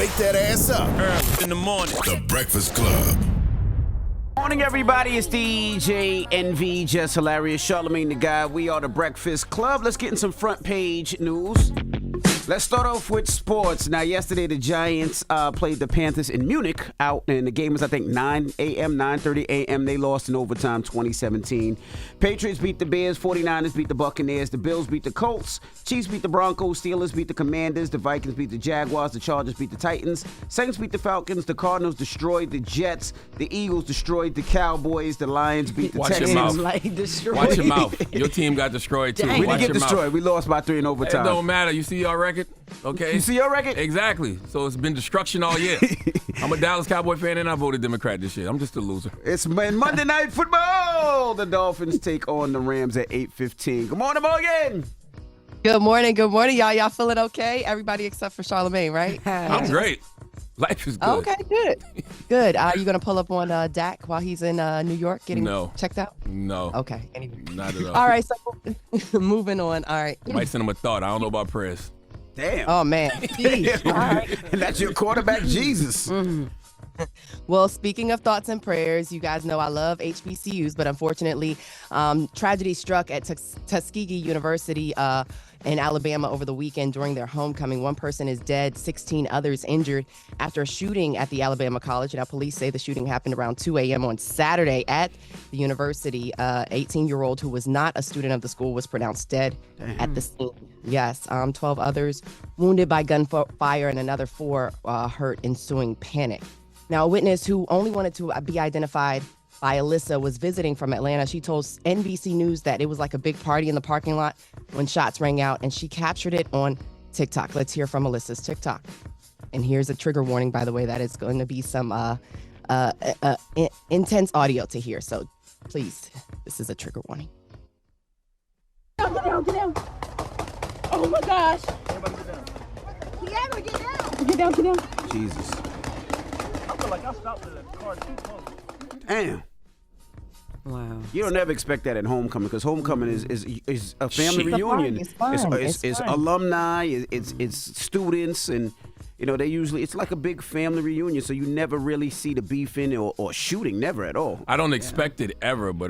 Wake that ass up. Early in the morning. The Breakfast Club. Morning, everybody. It's DJ NV, just hilarious. Charlamagne the Guy. We are the Breakfast Club. Let's get in some front page news. Let's start off with sports. Now, yesterday the Giants played the Panthers in Munich out, and the game was, I think, 9:30 a.m. They lost in overtime 2017. Patriots beat the Bears, 49ers beat the Buccaneers, the Bills beat the Colts, Chiefs beat the Broncos, Steelers beat the Commanders, the Vikings beat the Jaguars, the Chargers beat the Titans, Saints beat the Falcons, the Cardinals destroyed the Jets, the Eagles destroyed the Cowboys, the Lions beat the Texans. Your mouth. Watch your mouth. Your team got destroyed too. We didn't get destroyed. We lost by 3 in overtime. It don't matter. You see our record? Okay. You see your record? Exactly. So it's been destruction all year. I'm a Dallas Cowboy fan and I voted Democrat this year. I'm just a loser. It's Monday Night Football. The Dolphins take on the Rams at 8:15. Good morning, Morgan. Good morning, y'all. Y'all feeling okay? Everybody except for Charlamagne, right? I'm great. Life is good. Okay, good. Are you gonna pull up on Dak while he's in New York getting checked out? No. Okay. Anyway. Not at all. All right. So moving on. All right. Might send him a thought. I don't know about prayers. Damn. Oh man. Jeez. All right. And that's your quarterback, Jesus. Mm-hmm. Well, speaking of thoughts and prayers, you guys know I love HBCUs, but unfortunately, tragedy struck at Tuskegee University in Alabama over the weekend during their homecoming. One person is dead, 16 others injured after a shooting at the Alabama college. Now, police say the shooting happened around 2 a.m. on Saturday at the university. 18-year-old who was not a student of the school was pronounced dead at the scene. Yes, 12 others wounded by gunfire and another 4 hurt ensuing panic. Now, a witness who only wanted to be identified by Alyssa was visiting from Atlanta. She told NBC News that it was like a big party in the parking lot when shots rang out, and she captured it on TikTok. Let's hear from Alyssa's TikTok. And here's a trigger warning, by the way, that is going to be some intense audio to hear. So please, this is a trigger warning. Get down. Oh my gosh. Everybody get down. Get down. Jesus. I feel like I stopped at a car too close. Damn. Wow. You don't never expect that at homecoming, because homecoming is a family reunion. It's fun. It's alumni, it's students, and they usually, it's like a big family reunion, so you never really see the beefing or shooting, never at all. I don't expect it ever, but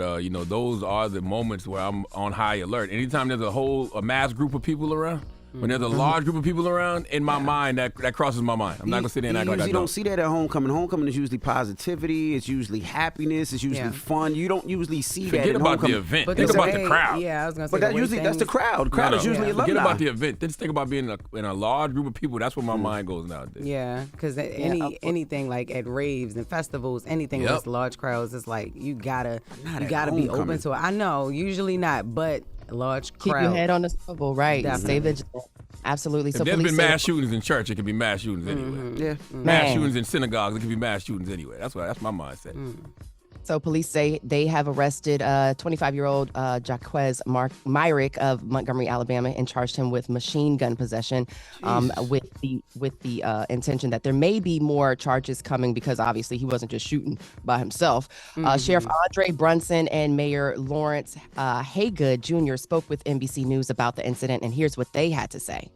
those are the moments where I'm on high alert. Anytime there's a mass group of people around, when there's a large group of people around, in my mind, that crosses my mind. I'm not going to sit there and act like I don't. You don't see that at homecoming. Homecoming is usually positivity. It's usually happiness. It's usually fun. You don't usually see that Forget at about homecoming. the event. But think about the crowd. Yeah, I was going to say. But that's the crowd. The crowd is usually alumni. Forget about the event. Just think about being in a large group of people. That's where my mind goes nowadays. Yeah, because anything like at raves and festivals, anything with large crowds, it's like you gotta be open to it. I know, usually not, but large crowd. Keep your head on the swivel, right? Definitely. Stay vigilant. Absolutely. If So there's police been say mass shootings in church, it could be mass shootings anyway. Yeah. Mass shootings in synagogues, it could be mass shootings anyway. That's my mindset. So police say they have arrested 25-year-old Jaquez Myrick of Montgomery, Alabama, and charged him with machine gun possession with the intention that there may be more charges coming, because obviously he wasn't just shooting by himself. Sheriff Andre Brunson and Mayor Lawrence Haygood Jr. spoke with NBC News about the incident, and here's what they had to say.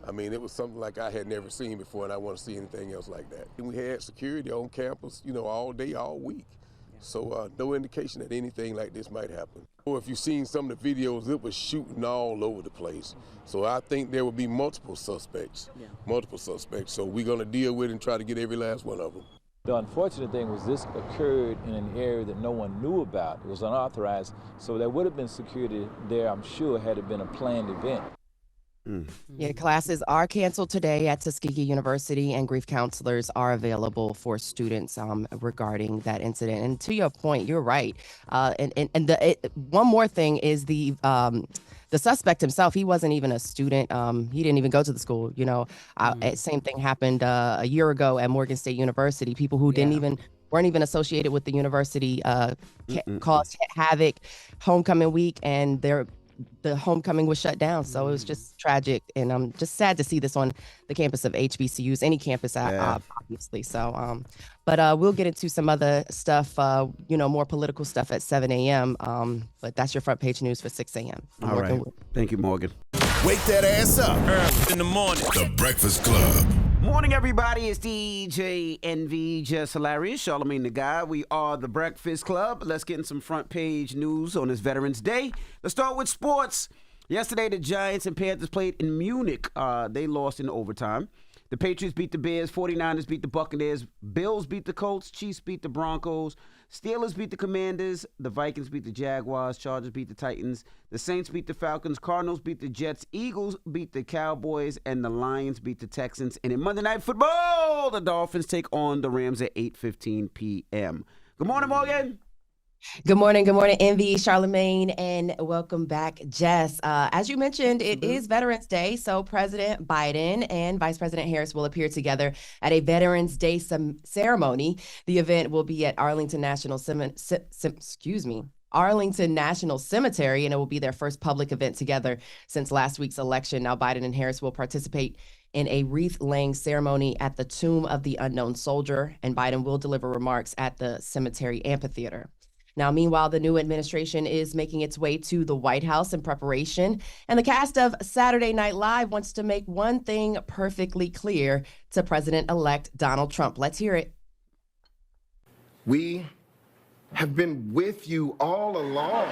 I mean, it was something like I had never seen before, and I want to see anything else like that. We had security on campus, all day, all week. So no indication that anything like this might happen. Or if you've seen some of the videos, it was shooting all over the place. So I think there will be multiple suspects. So we're going to deal with it and try to get every last one of them. The unfortunate thing was this occurred in an area that no one knew about. It was unauthorized, so there would have been security there, I'm sure, had it been a planned event. Yeah, classes are canceled today at Tuskegee University, and grief counselors are available for students regarding that incident. And to your point, you're right. One more thing is the suspect himself. He wasn't even a student. He didn't even go to the school. Same thing happened a year ago at Morgan State University. People who weren't even associated with the university caused havoc homecoming week, and the homecoming was shut down. So it was just tragic, and I'm just sad to see this on the campus of HBCUs, any campus, obviously. So, but we'll get into some other stuff, more political stuff at 7 a.m. But that's your front page news for 6 a.m. All right. Thank you, Morgan. Wake that ass up. Early in the morning. The Breakfast Club. Morning, everybody. It's DJ NV, Just Hilarious, Charlamagne the Guy. We are the Breakfast Club. Let's get in some front page news on this Veterans Day. Let's start with sports. Yesterday, the Giants and Panthers played in Munich. They lost in overtime. The Patriots beat the Bears. 49ers beat the Buccaneers. Bills beat the Colts. Chiefs beat the Broncos. Steelers beat the Commanders. The Vikings beat the Jaguars. Chargers beat the Titans. The Saints beat the Falcons. Cardinals beat the Jets. Eagles beat the Cowboys. And the Lions beat the Texans. And in Monday Night Football, the Dolphins take on the Rams at 8:15 p.m. Good morning, Morgan. Good morning, Envy, Charlamagne, and welcome back, Jess. As you mentioned, it is Veterans Day, so President Biden and Vice President Harris will appear together at a Veterans Day ceremony. The event will be at Arlington National Arlington National Cemetery, and it will be their first public event together since last week's election. Now, Biden and Harris will participate in a wreath-laying ceremony at the Tomb of the Unknown Soldier, and Biden will deliver remarks at the cemetery amphitheater. Now, meanwhile, the new administration is making its way to the White House in preparation, and the cast of Saturday Night Live wants to make one thing perfectly clear to President-elect Donald Trump. Let's hear it. We have been with you all along.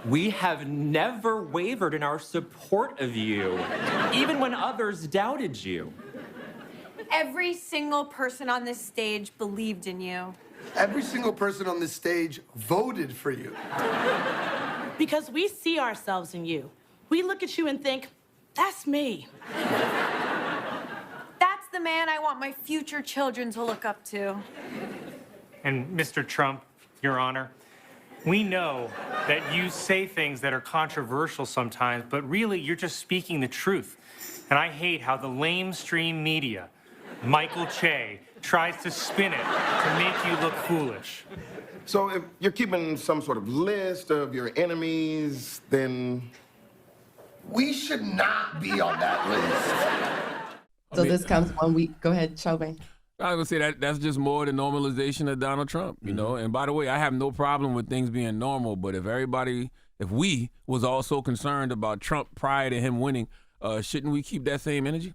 We have never wavered in our support of you, even when others doubted you. Every single person on this stage believed in you. Every single person on this stage voted for you. Because we see ourselves in you. We look at you and think, that's me. That's the man I want my future children to look up to. And Mr. Trump, Your Honor, we know that you say things that are controversial sometimes, but really you're just speaking the truth. And I hate how the lamestream media, Michael Che, tries to spin it to make you look foolish. So if you're keeping some sort of list of your enemies, then we should not be on that list. So this comes 1 week. Go ahead, Charlamagne. I was gonna say that's just more the normalization of Donald Trump, you know. And by the way, I have no problem with things being normal, but if we was all so concerned about Trump prior to him winning, shouldn't we keep that same energy?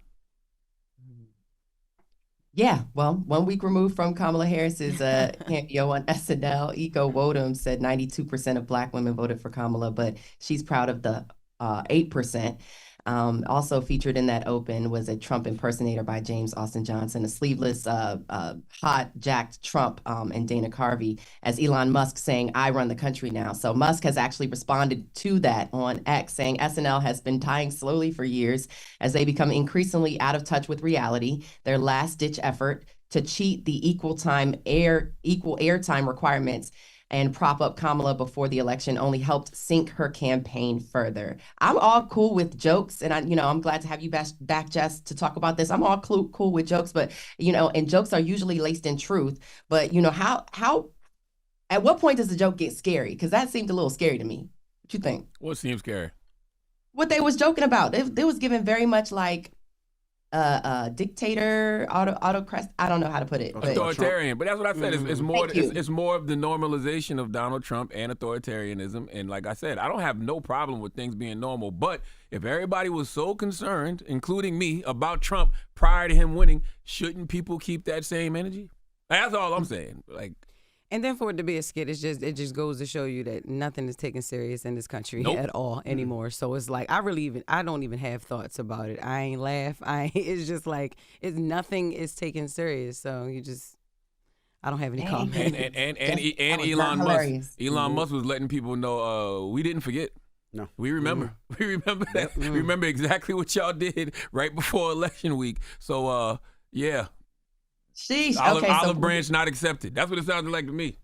Yeah, well, 1 week removed from Kamala Harris's cameo on SNL, Iko Wodum said 92% of Black women voted for Kamala, but she's proud of the 8%. Also featured in that open was a Trump impersonator by James Austin Johnson, a sleeveless, hot, jacked Trump and Dana Carvey, as Elon Musk saying, "I run the country now." So Musk has actually responded to that on X, saying SNL has been dying slowly for years as they become increasingly out of touch with reality. Their last-ditch effort to cheat the equal airtime requirements and prop up Kamala before the election only helped sink her campaign further. I'm all cool with jokes, and I'm glad to have you back, Jess, to talk about this. I'm all cool with jokes, but and jokes are usually laced in truth. But how at what point does the joke get scary? Because that seemed a little scary to me. What you think? What seems scary? What they was joking about. They was given very much like dictator, autocrat. I don't know how to put it. Authoritarian, but that's what I said. It's more. It's more of the normalization of Donald Trump and authoritarianism. And like I said, I don't have no problem with things being normal. But if everybody was so concerned, including me, about Trump prior to him winning, shouldn't people keep that same energy? That's all I'm saying. And then for it to be a skit, it just goes to show you that nothing is taken serious in this country at all anymore. So it's like I don't even have thoughts about it. I ain't laugh. It's just like nothing is taken serious. So I don't have any comment. And Elon Musk was letting people know we didn't forget. No, we remember. We remember that. We remember exactly what y'all did right before election week. So yeah. Sheesh. Olive branch not accepted. That's what it sounded like to me.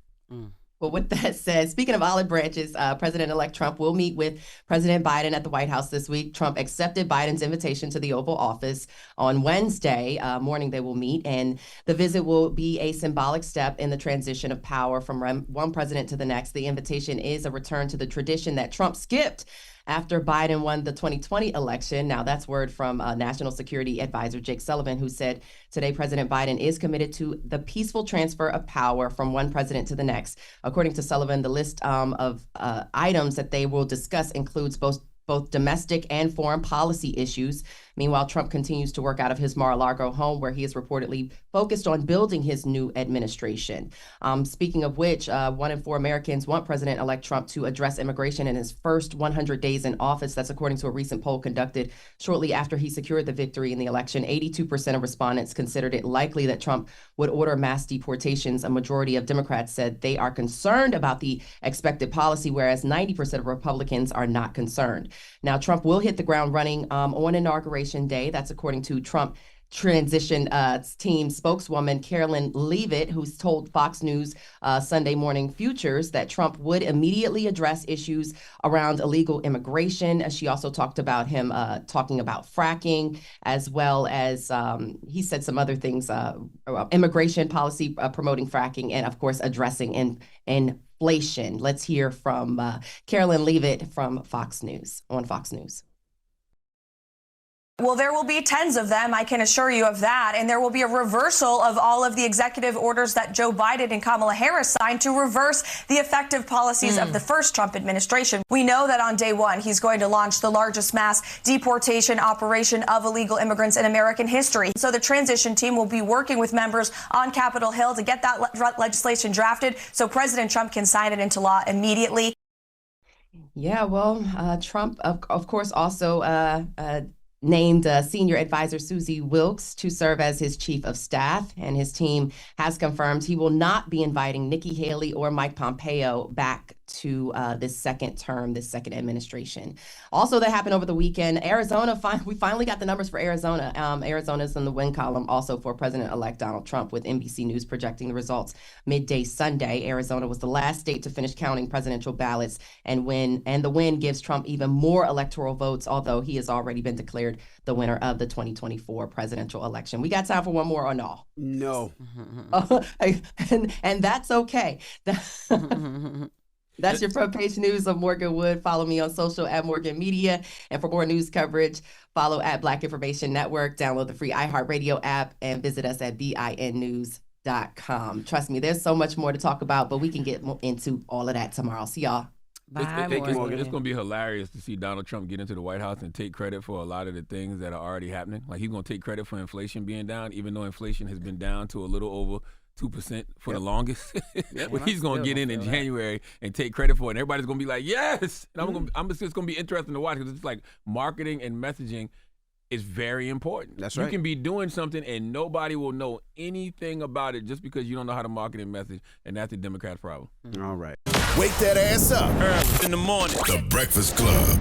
Well, with that said, speaking of olive branches, President-elect Trump will meet with President Biden at the White House this week. Trump accepted Biden's invitation to the Oval Office on Wednesday morning. They will meet, and the visit will be a symbolic step in the transition of power from one president to the next. The invitation is a return to the tradition that Trump skipped after Biden won the 2020 election. Now, that's word from National Security Advisor Jake Sullivan, who said today President Biden is committed to the peaceful transfer of power from one president to the next. According to Sullivan, the list of items that they will discuss includes both domestic and foreign policy issues, Meanwhile, Trump continues to work out of his Mar-a-Lago home, where he is reportedly focused on building his new administration. Speaking of which, 1 in 4 Americans want President-elect Trump to address immigration in his first 100 days in office. That's according to a recent poll conducted shortly after he secured the victory in the election. 82% of respondents considered it likely that Trump would order mass deportations. A majority of Democrats said they are concerned about the expected policy, whereas 90% of Republicans are not concerned. Now, Trump will hit the ground running on Inauguration Day. That's according to Trump transition team spokeswoman Carolyn Leavitt, who's told Fox News Sunday Morning Futures that Trump would immediately address issues around illegal immigration. She also talked about him talking about fracking, as well as he said some other things, immigration policy, promoting fracking, and of course addressing inflation. Let's hear from Carolyn Leavitt from Fox News on Fox News. Well, there will be tens of them, I can assure you of that. And there will be a reversal of all of the executive orders that Joe Biden and Kamala Harris signed to reverse the effective policies of the first Trump administration. We know that on day one, he's going to launch the largest mass deportation operation of illegal immigrants in American history. So the transition team will be working with members on Capitol Hill to get that legislation drafted so President Trump can sign it into law immediately. Yeah, well, Trump, of course, also named senior advisor Susie Wilkes to serve as his chief of staff, and his team has confirmed he will not be inviting Nikki Haley or Mike Pompeo back to this second term, this second administration. Also, that happened over the weekend. Arizona, we finally got the numbers for Arizona. Arizona's in the win column also for President-elect Donald Trump, with NBC News projecting the results midday Sunday. Arizona was the last state to finish counting presidential ballots, and the win gives Trump even more electoral votes, although he has already been declared the winner of the 2024 presidential election. We got time for one more or no? No. And that's okay. That's your front page news of Morgan Wood. Follow me on social at Morgan Media. And for more news coverage, follow at Black Information Network. Download the free iHeartRadio app and visit us at BINnews.com. Trust me, there's so much more to talk about, but we can get into all of that tomorrow. See y'all. Bye, It's Morgan. going to be hilarious to see Donald Trump get into the White House and take credit for a lot of the things that are already happening. Like, he's going to take credit for inflation being down, even though inflation has been down to a little over 2% for the longest. But he's going to get in January and take credit for it. And everybody's going to be like, yes. And I'm just going to be interesting to watch, because it's like marketing and messaging is very important. That's right. You can be doing something and nobody will know anything about it just because you don't know how to market and message. And that's the Democrats' problem. All right. Wake that ass up. Early in the morning. The Breakfast Club.